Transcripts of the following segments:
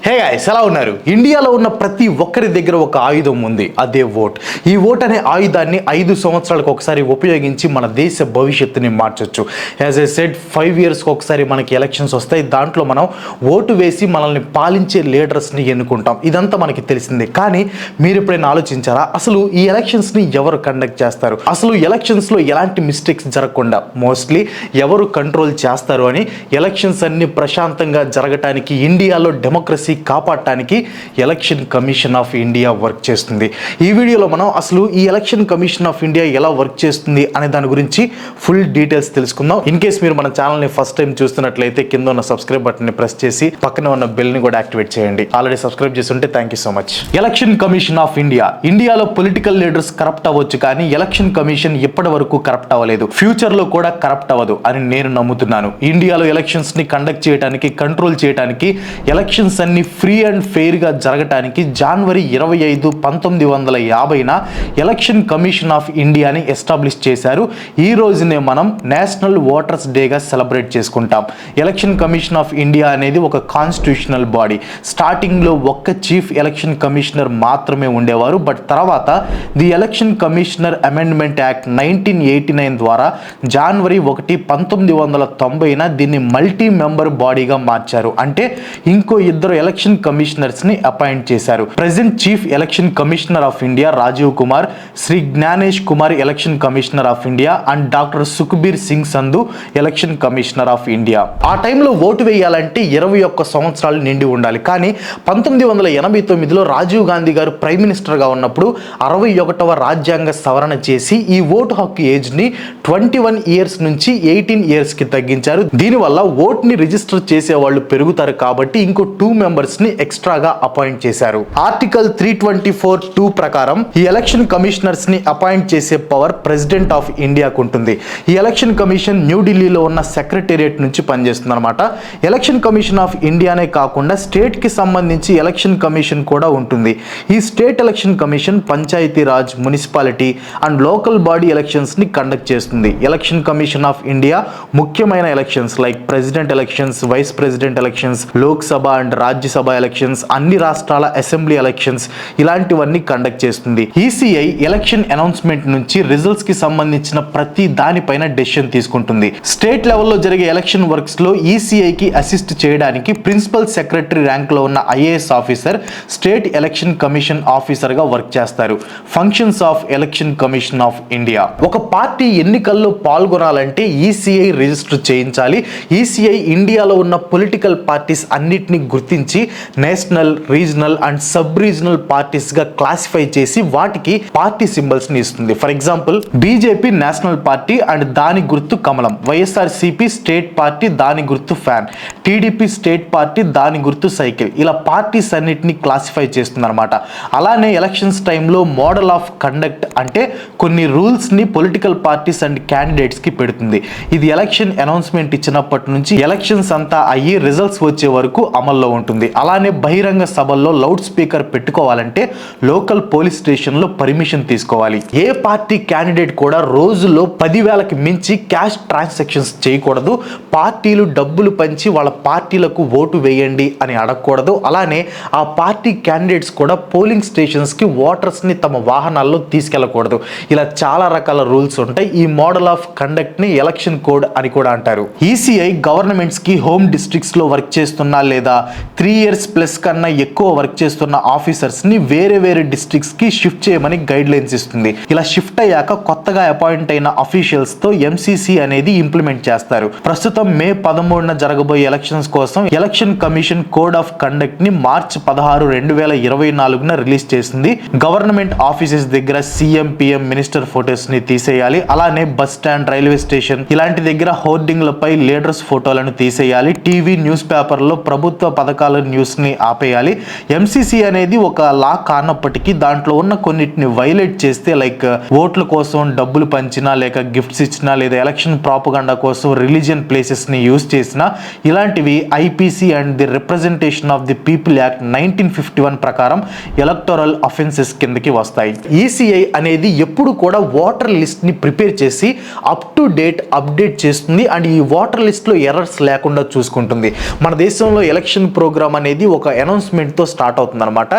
Hey guys, ఎలా ఉన్నారు? ఇండియాలో ఉన్న ప్రతి ఒక్కరి దగ్గర ఒక ఆయుధం ఉంది, అదే ఓట్. ఈ ఓట్ అనే ఆయుధాన్ని 5 సంవత్సరాలకు ఒకసారి ఉపయోగించి మన దేశ భవిష్యత్తుని మార్చొచ్చు. యాజ్ ఐ సెడ్ 5 ఇయర్స్కి ఒకసారి మనకి ఎలక్షన్స్ వస్తాయి. దాంట్లో మనం ఓటు వేసి మనల్ని పాలించే లీడర్స్ని ఎన్నుకుంటాం. ఇదంతా మనకి తెలిసిందే. కానీ మీరు ఎప్పుడైనా ఆలోచించారా, అసలు ఈ ఎలక్షన్స్ని ఎవరు కండక్ట్ చేస్తారు? అసలు ఎలక్షన్స్లో ఎలాంటి మిస్టేక్స్ జరగకుండా మోస్ట్లీ ఎవరు కంట్రోల్ చేస్తారు అని, ఎలక్షన్స్ అన్ని ప్రశాంతంగా జరగటానికి, ఇండియాలో డెమోక్రసీ కాపాడటానికి election commission of India work చేస్తుంది. ఈ వీడియోలో మనం అసలు ఈ ఎలక్షన్ కమిషన్ ఆఫ్ ఇండియా ఎలా వర్క్ చేస్తుంది అనే దాని గురించి ఫుల్ డీటెయిల్స్ తెలుసుకుందాం. ఇన్ కేస్ మీరు మన ఛానల్ని ఫస్ట్ టైం చూస్తున్నట్లయితే కింద ఉన్న సబ్స్క్రైబ్ బటన్ని ప్రెస్ చేసి పక్కన ఉన్న బెల్ని కూడా యాక్టివేట్ చేయండి. ఆల్రెడీ సబ్స్క్రైబ్ చేస్తుంటే thank you so much. Election commission of India. ఇండియాలో పొలిటికల్ లీడర్స్ కరప్ట్ అవ్వచ్చు, కానీ ఎలక్షన్ కమిషన్ ఇప్పటి వరకు కరప్ట్ అవ్వలేదు, ఫ్యూచర్ లో కూడా కరప్ట్ అవ్వదు అని నేను నమ్ముతున్నాను. ఇండియాలో ఎలక్షన్స్ ని కండక్ట్ చేయడానికి, కంట్రోల్ చేయడానికి, ఎలక్షన్స్ అన్ని ఫ్రీ అండ్ ఫెయిర్ గా జరగటానికి జనవరి 25, 1950న ఎలక్షన్ కమిషన్ ఆఫ్ ఇండియాని ఎస్టాబ్లిష్ చేశారు. ఈ రోజునే మనం నేషనల్ ఓటర్స్ డేగా సెలబ్రేట్ చేసుకుంటాం. ఎలక్షన్ కమిషన్ ఆఫ్ ఇండియా అనేది ఒక కాన్స్టిట్యూషనల్ బాడీ. స్టార్టింగ్ లో ఒక్క చీఫ్ ఎలక్షన్ కమిషనర్ మాత్రమే ఉండేవారు. బట్ తర్వాత the election commissioner amendment act 1989 ద్వారా జనవరి 1, 1990న దీన్ని మల్టీ మెంబర్ బాడీగా మార్చారు. అంటే ఇంకో ఇద్దరు ఎలక్షన్ కమిషనర్స్ ని అపాయింట్ చేశారు. Present chief election commissioner of India Rajeev Kumar, Shri Gyanesh Kumar election commissioner of India and doctor Sukhbir Singh Sandhu election commissioner of India. ఆ టైంలో ఓటు వేయాలంటే 21 సంవత్సరాలు నిండి ఉండాలి. కానీ 1989లో రాజీవ్ గాంధీ గారు ప్రైమ్ మినిస్టర్ గా ఉన్నప్పుడు 61వ రాజ్యాంగ సవరణ చేసి ఈ ఓటు హక్కు ఏజ్ ని 21 ఇయర్స్ నుంచి 18 ఇయర్స్ కి తగ్గించారు. దీనివల్ల ఓట్ ని రిజిస్టర్ చేసే వాళ్ళు పెరుగుతారు కాబట్టి ఇంకో 2 మెంబర్స్ ని ఎక్స్ట్రాగా అపాయింట్ చేశారు. ఆర్టికల్ 324(2) ప్రకారం ఈ ఎలక్షన్ కమిషనర్స్ ని అపాయింట్ చేసే పవర్ ప్రెసిడెంట్ ఆఫ్ ఇండియాకు ఉంటుంది. ఈ ఎలక్షన్ కమిషన్ న్యూఢిల్లీలో ఉన్న సెక్రటేరియట్ నుంచి పనిచేస్తుంది అనమాట. ఎలక్షన్ కమిషన్ ఆఫ్ ఇండియానే కాకుండా స్టేట్ కి సంబంధించి ఎలక్షన్ కమిషన్ కూడా ఉంటుంది. ఈ state election commission Panchayati Raj, municipality and local body elections ని కండక్ట్ చేస్తుంది. ఎలక్షన్ కమిషన్ ఆఫ్ ఇండియా ముఖ్యమైన elections like president elections, vice president elections, Lok Sabha and Rajya Sabha elections, అన్ని రాష్ట్రాల అసెంబ్లీ ఎలక్షన్స్ ఇలాంటివన్నీ కండక్ట్ చేస్తుంది. ఈసీఐ ఎలక్షన్ అనౌన్స్మెంట్ నుంచి రిజల్ట్స్ కి సంబంధించిన ప్రతి దానిపైన డెసిషన్ తీసుకుంటుంది. స్టేట్ లెవెల్లో జరిగే ఎలక్షన్ వర్క్స్ లో ఈసీఐకి అసిస్ట్ చేయడానికి ప్రిన్సిపల్ సెక్రటరీ ర్యాంక్ లో ఉన్న IAS officer state election commission officer గా వర్క్ చేస్తారు. Functions of election commission of India. ఒక పార్టీ ఎన్నికల్లో పాల్గొనాలంటే ఈసీఐ రిజిస్టర్ చేయించాలి. ఈసీఐ ఇండియాలో ఉన్న పొలిటికల్ పార్టీస్ అన్నిటిని గుర్తించి national, regional and sub regional parties గా క్లాసిఫై చేసి వాటికి పార్టీ సింబల్స్ ని ఇస్తుంది. For example BJP national party and దాని గుర్తు కమలం, వైఎస్ఆర్సీపీ స్టేట్ పార్టీ దాని గుర్తు ఫ్యాన్, టీడీపీ స్టేట్ పార్టీ దాని గుర్తు సైకిల్. ఇలా పార్టీస్ అన్నిటిని క్లాసిఫై చేస్తుంది అనమాట. అలానే ఎలక్షన్స్ టైంలో మోడల్ ఆఫ్ కండక్ట్ అంటే కొన్ని రూల్స్ ని పొలిటికల్ పార్టీస్ అండ్ క్యాండిడేట్స్ కి పెడుతుంది. ఇది ఎలక్షన్ అనౌన్స్మెంట్ ఇచ్చినప్పటి నుంచి ఎలక్షన్స్ అంతా అయ్యి రిజల్ట్స్ వచ్చే వరకు అమల్లో ఉంటుంది. అలానే బహిరంగ సభల్లో లౌడ్ స్పీకర్ పెట్టుకోవాలంటే లోకల్ పోలీస్ స్టేషన్ లో పర్మిషన్ తీసుకోవాలి. ఏ పార్టీ క్యాండిడేట్ కూడా రోజులో 10,000కి మించి క్యాష్ ట్రాన్సాక్షన్స్ చేయకూడదు. పార్టీలు డబ్బులు పంచి వాళ్ళ పార్టీలకు ఓటు వేయండి అని అడగకూడదు. అలానే ఆ పార్టీ క్యాండిడేట్స్ కూడా పోలింగ్ స్టేషన్స్ కి ఓటర్స్ ని తమ వాహనాల్లో తీసుకెళ్లకూడదు. ఇలా చాలా రకాల రూల్స్ ఉంటాయి. ఈ మోడల్ ఆఫ్ కండక్ట్ ని ఎలక్షన్ కోడ్ అని కూడా అంటారు. ఈసీఐ గవర్నమెంట్స్ కి హోమ్ డిస్ట్రిక్ట్స్ లో వర్క్ చేస్తున్నా లేదా 3 ఇయర్స్ ప్లస్ కన్నా ఎక్కువ వర్క్ చేస్తున్న ఆఫీసర్స్ ని వేరే వేరే డిస్ట్రిక్ట్స్ కి షిఫ్ట్ చేయమని గైడ్ లైన్స్ ఇస్తుంది. ఇలా షిఫ్ట్ అయ్యాక కొత్తగా అపాయింట్ అయిన అఫీషియల్స్ తో ఎంసీసీ అనేది ఇంప్లిమెంట్ చేస్తారు. ప్రస్తుతం మే 13న జరగబోయే ఎలక్షన్స్ కోసం election commission code of conduct ని మార్చి 16, 2024న రిలీజ్ చేసింది. గవర్నమెంట్ ఆఫీసెస్ దగ్గర సీఎం, పిఎం, మినిస్టర్ ఫోటోస్ ని తీసేయాలి. అలానే బస్ స్టాండ్, రైల్వే స్టేషన్ ఇలాంటి దగ్గర హోర్డింగ్లపై లీడర్స్ ఫోటోలను తీసేయాలి. టీవీ, న్యూస్ పేపర్లో ప్రభుత్వ పథకాల న్యూస్ ని ఆపేయాలి. ఎంసీసీ అనేది ఒక లా కానప్పటికీ దాంట్లో ఉన్న కొన్నిటిని వైలేట్ చేస్తే లైక్ ఓట్ల కోసం డబ్బులు పంచినా, లేక గిఫ్ట్స్ ఇచ్చినా, లేదా ఎలక్షన్ ప్రాపగండా కోసం రిలీజియన్ ప్లేసెస్ ని యూజ్ చేసినా ఇలాంటివి IPC and the representation of the people act 1951 ప్రకారం ఎలక్టోరల్ అఫెన్సెస్ కిందకి వస్తాయి. ఈసీఐ అనేది ఎప్పుడు కూడా ఓటర్ లిస్ట్ ని ప్రిపేర్ చేసి అప్ టు డేట్ అప్డేట్ చేస్తుంది అండ్ ఈ ఓటర్ లిస్ట్ లో ఎర్రర్స్ లేకుండా చూసుకుంటుంది. మన దేశంలో ఎలక్షన్ ప్రోగ్రామ్ ప్రోగ్రామ్ అనేది ఒక అనౌన్స్మెంట్ తో స్టార్ట్ అవుతుంది అనమాట.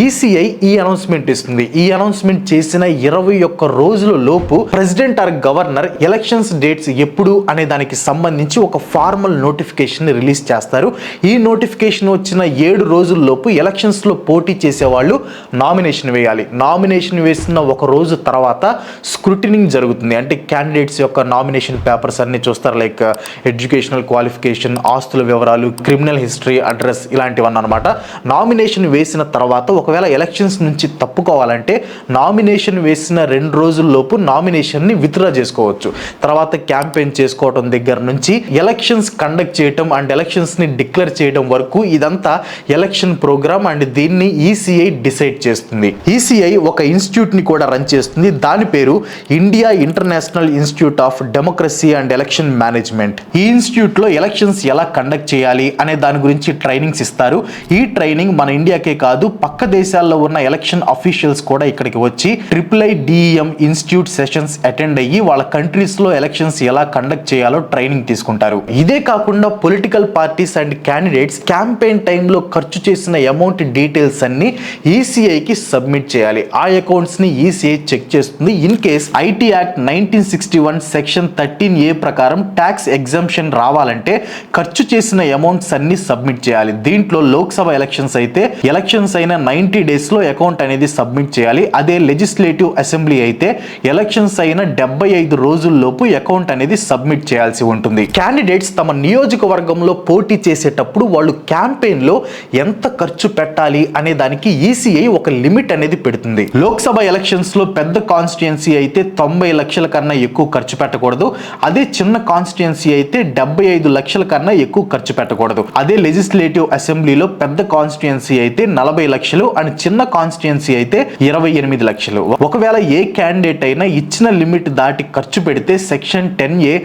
ఈసీఐ ఈ అనౌన్స్మెంట్ ఇస్తుంది. ఈ అనౌన్స్మెంట్ చేసిన 21 రోజుల లోపు president or governor elections dates ఎప్పుడు అనే దానికి సంబంధించి ఒక ఫార్మల్ నోటిఫికేషన్ రిలీజ్ చేస్తారు. ఈ నోటిఫికేషన్ వచ్చిన 7 రోజుల లోపు ఎలక్షన్స్ లో పోటీ చేసే వాళ్ళు నామినేషన్ వేయాలి. నామినేషన్ వేసిన ఒక రోజు తర్వాత స్క్రూటినింగ్ జరుగుతుంది. అంటే క్యాండిడేట్స్ యొక్క నామినేషన్ పేపర్స్ అన్ని చూస్తారు. లైక్ ఎడ్యుకేషనల్ క్వాలిఫికేషన్, ఆస్తుల వివరాలు, క్రిమినల్ హిస్టరీ, అడ్రస్ ఇలాంటివన్నీ అనమాట. నామినేషన్ వేసిన తర్వాత ఒకవేళ ఎలక్షన్స్ నుంచి తప్పుకోవాలంటే నామినేషన్ వేసిన 2 రోజుల లోపు నామినేషన్ని విత్డ్రా చేసుకోవచ్చు. తర్వాత క్యాంపెయిన్ చేసుకోవడం దగ్గర నుంచి ఎలక్షన్స్ కండక్ట్ చేయడం అండ్ ఎలక్షన్స్ ని డిక్లేర్ చేయడం వరకు ఇదంతా ఎలక్షన్ ప్రోగ్రామ్ అండ్ దీన్ని ఈసీఐ డిసైడ్ చేస్తుంది. ఈసీఐ ఒక ఇన్స్టిట్యూట్ ని కూడా రన్ చేస్తుంది. దాని పేరు India international institute of democracy and election management. ఈ ఇన్స్టిట్యూట్ లో ఎలక్షన్స్ ఎలా కండక్ట్ చేయాలి అనే దాని గురించి ట్రైనింగ్స్ ఇస్తారు. ఈ ట్రైనింగ్ మన ఇండియాకే కాదు, పక్క దేశాల్లో ఉన్న ఎలక్షన్ అఫీషియల్స్ కూడా ఇక్కడికి వచ్చి IIIDEM ఇన్స్టిట్యూట్ సెషన్స్ అటెండ్ అయ్యి వాళ్ళ కంట్రీస్ లో ఎలక్షన్స్ ఎలా కండక్ట్ చేయాలో ట్రైనింగ్ తీసుకుంటారు. ఇదే కాకుండా political parties and candidates campaign టైంలో ఖర్చు చేసిన అమౌంట్ డీటెయిల్స్ అన్ని ఈసీఐకి సబ్మిట్ చేయాలి. ఆ అకౌంట్స్ ని ఈసీఐ చెక్ చేస్తుంది. In case IT act 1961 section 13A ప్రకారం ట్యాక్స్ ఎగ్జంప్షన్ రావాలంటే ఖర్చు చేసిన అమౌంట్స్ అన్ని సబ్మిట్ చేయాలి. దీంట్లో లోక్సభ ఎలక్షన్స్ అయితే ఎలక్షన్స్ అయిన 90 days లో అకౌంట్ అనేది సబ్మిట్ చేయాలి. అదే లెజిస్లేటివ్ అసెంబ్లీ అయితే ఎలక్షన్స్ అయిన 75 రోజుల్లోపు అకౌంట్ అనేది సబ్మిట్ చేయాల్సి ఉంటుంది. క్యాండిడేట్స్ తమ నియోజకవర్గంలో పోటీ చేసేటప్పుడు వాళ్ళు క్యాంపెయిన్ లో ఎంత ఖర్చు పెట్టాలి అనే దానికి ఈసీఐ ఒక లిమిట్ అనేది పెడుతుంది. లోక్సభ ఎలక్షన్స్ లో పెద్ద కాన్స్టిట్యుయెన్సీ అయితే 90 లక్షల కన్నా ఎక్కువ ఖర్చు పెట్టకూడదు. అదే చిన్న కాన్స్టిట్యుయెన్సీ అయితే 75 లక్షల కన్నా ఎక్కువ ఖర్చు పెట్టకూడదు. అదే లెజిస్లేటివ్ అసెంబ్లీలో పెద్ద కాన్స్టిట్యుయెన్సీ అయితే 40 లక్షలు అండ్ చిన్న కాన్స్టిట్యుయెన్సీ అయితే 28 లక్షలు. ఒకవేళ ఏ క్యాండిడేట్ అయినా ఇచ్చిన లిమిట్ దాటి ఖర్చు పెడితే సెక్షన్ 10A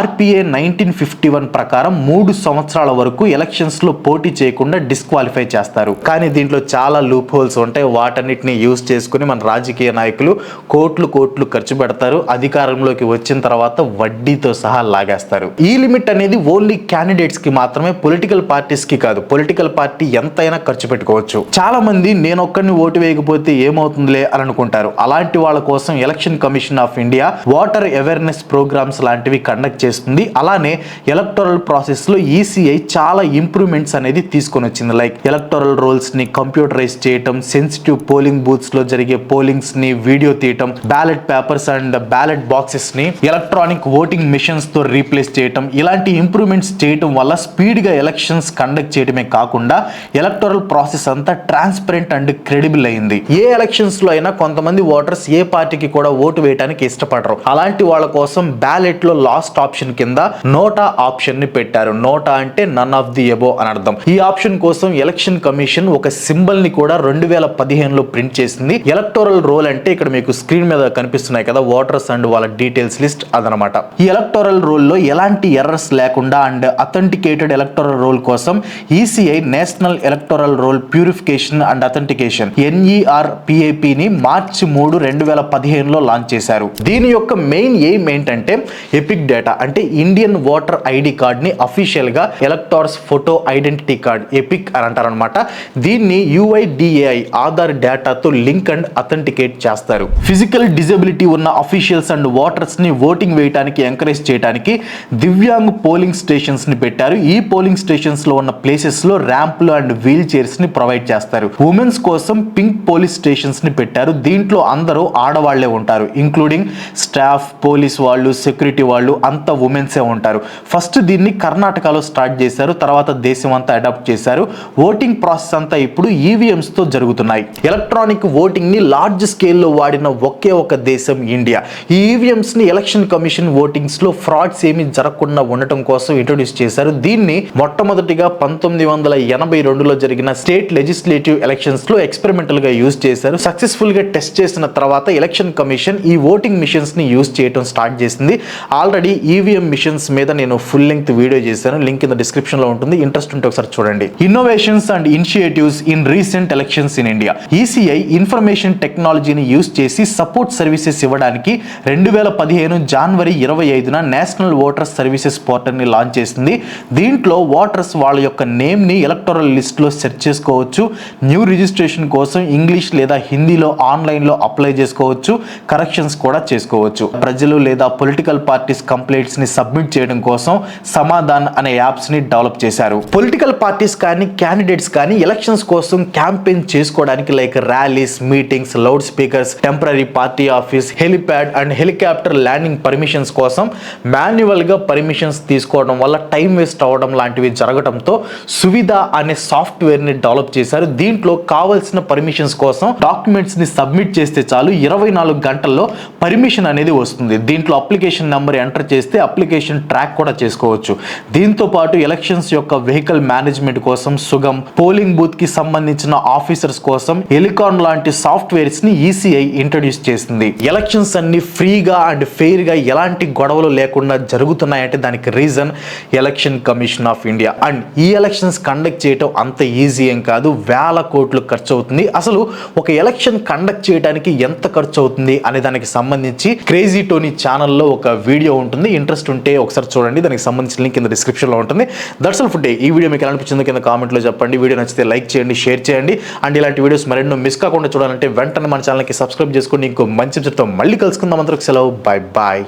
RPA 1951 ప్రకారం 3 సంవత్సరాల వరకు ఎలక్షన్స్ లో పోటీ చేయకుండా డిస్క్వాలిఫై చేస్తారు. కానీ దీంట్లో చాలా లూప్ హోల్స్ ఉంటాయి. వాటన్నిటిని యూజ్ చేసుకుని మన రాజకీయ నాయకులు కోట్లు ఖర్చు పెడతారు. అధికారంలోకి వచ్చిన తర్వాత వడ్డీతో సహా లాగేస్తారు. ఈ లిమిట్ అనేది ఓన్లీ క్యాండిడేట్స్ కి మాత్రమే, పొలిటికల్ పార్టీస్ కి కాదు. పొలిటికల్ పార్టీ ఎంతైనా ఖర్చు పెట్టుకోవచ్చు. చాలా మంది నేను ఒక్కడిని ఓటు వేయకపోతే ఏమవుతుందిలే అని అనుకుంటారు. అలాంటి వాళ్ళ కోసం election commission of India voter awareness programs లాంటివి కండక్ట్ చేస్తుంది. అలానే ఎలక్టోరల్ ప్రాసెస్ లో ఈసీఐ చాలా ఇంప్రూవ్మెంట్స్ అనేది తీసుకొని వచ్చింది. లైక్ ఎలక్టోరల్ రోల్స్ ని కంప్యూటరైజ్ చేయటం, సెన్సిటివ్ పోలింగ్ బూత్స్ లో జరిగే పోలింగ్స్ ని వీడియో తీయటం, ballot papers and ballot boxes ని ఎలక్ట్రానిక్ ఓటింగ్ మిషన్స్ తో రీప్లేస్ చేయటం, ఇలాంటి ఇంప్రూవ్మెంట్స్ చేయటం వల్ల స్పీడ్ గా ఎలక్షన్స్ కండక్ట్ చేయడమే కాకుండా ఎలక్టోరల్ ప్రాసెస్ అంతా ట్రాన్స్పరెంట్ అండ్ క్రెడిబుల్ అయింది. ఏ ఎలక్షన్స్ లో అయినా కొంతమంది ఓటర్స్ ఏ పార్టీకి కూడా ఓటు వేయడానికి ఇష్టపడరు. అలాంటి వాళ్ళ కోసం బ్యాలెట్ లో లాస్ట్ ఆప్షన్ కింద నోటా ఆప్షన్ ని పెట్టారు. నోటా అంటే నన్ ఆఫ్ ది అబోవ్ అని అర్థం. ఈ ఆప్షన్ కోసం ఎలక్షన్ కమిషన్ ఒక సింబల్ ని కూడా 2015 లో ప్రింట్ చేసింది. ఎలక్టోరల్ రోల్ అంటే ఇక్కడ మీకు స్క్రీన్ మీద కనిపిస్తున్నాయి కదా, ఓటర్స్ అండ్ వాళ్ళ డీటెయిల్స్ లిస్ట్ అదనమాట. ఈ ఎలక్టోరల్ రోల్ లో ఎలాంటి ఎర్రర్స్ లేకుండా అండ్ అథెంటికేటెడ్ ఎలక్టోరల్ రోల్ కోసం ECI national electoral roll purification and authentication NERPAP ని మార్చి 3, 2015 లో లాంచ్ చేశారు. దీని యొక్క మెయిన్ ఎయిమ్ ఏంటంటే ఎపిక్ డేటా అంటే ఇండియన్ ఓటర్ ఐడి కార్డ్ ని అఫీషియల్ గా ఎలక్టోర్స్ ఫోటో ఐడెంటిటీ కార్డ్ ఎపిక్ అని అంటారనమాట. దీన్ని UIDAI ఆధార్ డేటాతో లింక్ అండ్ అథెంటికేట్ చేస్తారు. ఫిజికల్ డిజబిలిటీ ఉన్న అఫీషియల్స్ అండ్ ఓటర్స్ ని ఓటింగ్ వేయడానికి ఎంకరేజ్ చేయడానికి దివ్యాంగ్ పోలింగ్ స్టేషన్స్ ని పెట్టారు. ఈ పోలింగ్ స్టేషన్స్ లో ఉన్న ప్లేసెస్ లో ర్యాంపులు అండ్ వీల్ చైర్స్ ని ప్రొవైడ్ చేస్తారు. ఉమెన్స్ కోసం పింక్ పోలీస్ స్టేషన్స్ ని పెట్టారు. దీంట్లో అందరూ ఆడవాళ్లే ఉంటారు. ఇంక్లూడింగ్ స్టాఫ్, పోలీస్ వాళ్ళు, సెక్యూరిటీ వాళ్ళు అంతా ఉమెన్సే ఉంటారు. ఫస్ట్ దీన్ని కర్ణాటకలో స్టార్ట్ చేశారు. తర్వాత దేశం అంతా అడాప్ట్ చేశారు. ఓటింగ్ ప్రాసెస్ అంతా ఇప్పుడు ఈవీఎంస్ తో జరుగుతున్నాయి. ఎలక్ట్రానిక్ ఓటింగ్ ని లార్జ్ స్కేల్లో వాడిన ఒకే ఒక దేశం ఇండియా. ఈ ఈవీఎంస్ ని ఎలక్షన్ కమిషన్ ఓటింగ్స్ లో ఫ్రాడ్స్ ఏమీ జరగకుండా ఉండటం కోసం ఇంట్రొడ్యూస్ చేశారు. దీన్ని మొట్టమొదటిగా 1982లో జరిగిన స్టేట్ లెజిస్లేటివ్ ఎలక్షన్స్ లో ఎక్స్పెరిమెంటల్ గా యూజ్ చేశారు. సక్సెస్ఫుల్ గా టెస్ట్ చేసిన తర్వాత ఎలక్షన్ కమిషన్ ఈ ఓటింగ్ మిషన్స్ ని యూజ్ చేయడం స్టార్ట్ చేసింది. ఆల్రెడీ ఈవీఎం మిషన్స్ మీద నేను ఫుల్ లెంగ్త్ వీడియో చేశాను. లింక్ కింద డిస్క్రిప్షన్ లో ఉంటుంది. ఇంట్రెస్ట్ ఉంటే ఒకసారి చూడండి. Innovations and initiatives in recent elections in India. ECI information టెక్నాలజీని యూజ్ చేసి సపోర్ట్ సర్వీసెస్ ఇవ్వడానికి 2015 జనవరి 25న నేషనల్ ఓటర్ సర్వీసెస్ పోర్టల్ ని లాంచ్ చేసింది. దీంట్లో ఓటర్స్ వాళ్ళ యొక్క నేమ్ ని, పేరుని ఎలక్టోరల్ లిస్ట్లో సెర్చ్ చేసుకోవచ్చు. న్యూ రిజిస్ట్రేషన్ కోసం ఇంగ్లీష్ లేదా హిందీలో ఆన్లైన్లో అప్లై చేసుకోవచ్చు. కరెక్షన్స్ కూడా చేసుకోవచ్చు. ప్రజలు లేదా పొలిటికల్ పార్టీస్ కంప్లైంట్స్ ని సబ్మిట్ చేయడం కోసం సమాధాన్ అనే యాప్స్ ని డెవలప్ చేశారు. పొలిటికల్ పార్టీస్ కానీ క్యాండిడేట్స్ కానీ ఎలక్షన్స్ కోసం క్యాంపెయిన్ చేసుకోవడానికి like rallies, meetings, loud speakers, temporary party office, helipad and helicopter landing permissions కోసం మాన్యువల్ గా పర్మిషన్స్ తీసుకోవడం వల్ల టైం వేస్ట్ అవ్వడం లాంటివి జరగడంతో సువిధ అనే సాఫ్ట్వేర్ ని డెవలప్ చేశారు. దీంట్లో కావాల్సిన పర్మిషన్స్ కోసం డాక్యుమెంట్స్ ని సబ్మిట్ చేస్తే చాలు 24 గంటల్లో పర్మిషన్ అనేది వస్తుంది. దీంట్లో అప్లికేషన్ నెంబర్ ఎంటర్ చేస్తే అప్లికేషన్ ట్రాక్ కూడా చేసుకోవచ్చు. దీంతో పాటు ఎలక్షన్స్ యొక్క వెహికల్ మేనేజ్మెంట్ కోసం సుగమ్, పోలింగ్ బూత్ కి సంబంధించిన ఆఫీసర్స్ కోసం ఎలికాన్ లాంటి సాఫ్ట్వేర్స్ ని ఈసీఐ ఇంట్రడ్యూస్ చేసింది. ఎలక్షన్స్ అన్ని ఫ్రీగా అండ్ ఫెయిర్ గా ఎలాంటి గొడవలు లేకుండా జరుగుతున్నాయంటే దానికి reason election commission of India. And ఈ ఎలక్షన్స్ కండక్ట్ చేయటం అంత ఈజీ ఏం కాదు, వేల కోట్లు ఖర్చు అవుతుంది. అసలు ఒక ఎలక్షన్ కండక్ట్ చేయడానికి ఎంత ఖర్చు అవుతుంది అనే దానికి సంబంధించి క్రేజీ టోనీ ఛానల్లో ఒక వీడియో ఉంటుంది. ఇంట్రెస్ట్ ఉంటే ఒకసారి చూడండి. దానికి సంబంధించిన లింక్ కింద డిస్క్రిప్షన్లో ఉంటుంది. That's all for today. ఈ వీడియో మీకు ఎలా అనిపించిందో కింద కామెంట్లో చెప్పండి. వీడియో నచ్చితే లైక్ చేయండి, షేర్ చేయండి. అండ్ ఇలాంటి వీడియోస్ మరెన్నో మిస్ కాకుండా చూడాలంటే వెంటనే మన ఛానల్కి సబ్స్క్రైబ్ చేసుకోండి. ఇంకో మంచి చెప్తాం. మళ్ళీ కలుసుకుందాం. అందరికి సెలవు. Bye bye.